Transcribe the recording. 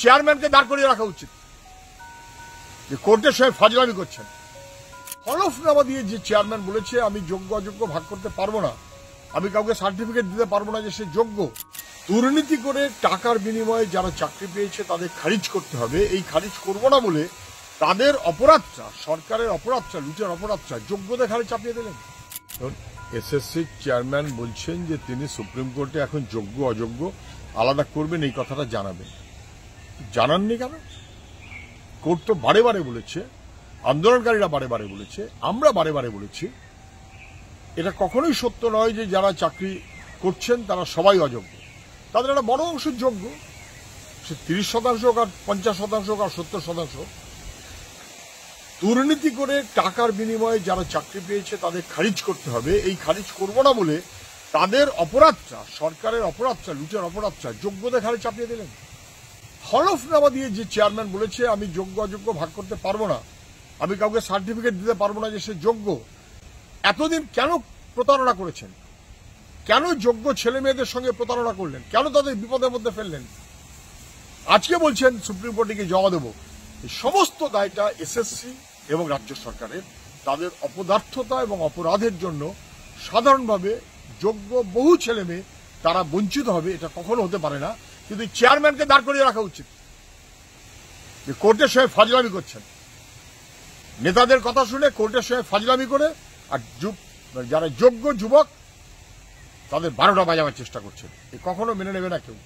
চেয়ারম্যানকে দাঁড় করিয়ে রাখা উচিত যে কোর্টের সঙ্গে ফাজলামি করছেন। হলফনামা দিয়ে যে চেয়ারম্যান বলেছে আমি যোগ্য অযোগ্য ভাগ করতে পারবো না, আমি কাউকে সার্টিফিকেট দিতে পারবো না যে সে যোগ্য, দুর্নীতি করে টাকার বিনিময়ে যারা চাকরি পেয়েছে তাদের খারিজ করতে হবে, এই খারিজ করবো না বলে তাদের অপরাধটা, সরকারের অপরাধটা, লুটের অপরাধটা যোগ্যদের ঘাড়ে চাপিয়ে দিলেন। এসএসসির চেয়ারম্যান বলছেন যে তিনি সুপ্রিম কোর্টে এখন যোগ্য অযোগ্য আলাদা করবেন, এই কথাটা জানাবেন। জানাননি কেন? কোর্ট তো বারে বারে বলেছে, আন্দোলনকারীরা বারে বারে বলেছে, আমরা বারে বারে বলেছি, এটা কখনোই সত্য নয় যে যারা চাকরি করছেন তারা সবাই অযোগ্য। তাদের একটা বড় অংশ যোগ্য, সে 30% হোক আর 50% হোক আর 70% হোক। দুর্নীতি করে টাকার বিনিময়ে যারা চাকরি পেয়েছে তাদের খারিজ করতে হবে, এই খারিজ করবো না বলে তাদের অপরাধটা, সরকারের অপরাধটা, লুটের অপরাধটা যোগ্যদের ঘাড়ে চাপিয়ে দিলেন। হলফনামা দিয়ে যে চেয়ারম্যান বলেছে আমি যোগ্য অযোগ্য ভাগ করতে পারবো না, আমি কাউকে সার্টিফিকেট দিতে পারবো না যে সে যোগ্য, এতদিন কেন প্রতারণা করেছেন? কেন যোগ্য ছেলে মেয়েদের সঙ্গে প্রতারণা করলেন? কেন তাদের বিপদের মধ্যে ফেললেন? আজকে বলছেন সুপ্রিম কোর্টে গিয়ে জমা দেব। এই সমস্ত দায়টা এসএসসি এবং রাজ্য সরকারের। তাদের অপদার্থতা এবং অপরাধের জন্য সাধারণভাবে যোগ্য বহু ছেলে মেয়ে তারা বঞ্চিত হবে, এটা কখনো হতে পারে না। কিন্তু চেয়ারম্যানকে দাঁড় করিয়ে রাখা উচিত যে কোর্টের সঙ্গে ফাজলামি করছেন, নেতাদের কথা শুনে কোর্টের সঙ্গে ফাজলামি করে, আর যারা যোগ্য যুবক তাদের 12টা বাজাবার চেষ্টা করছেন। এ কখনো মেনে নেবে না কেউ।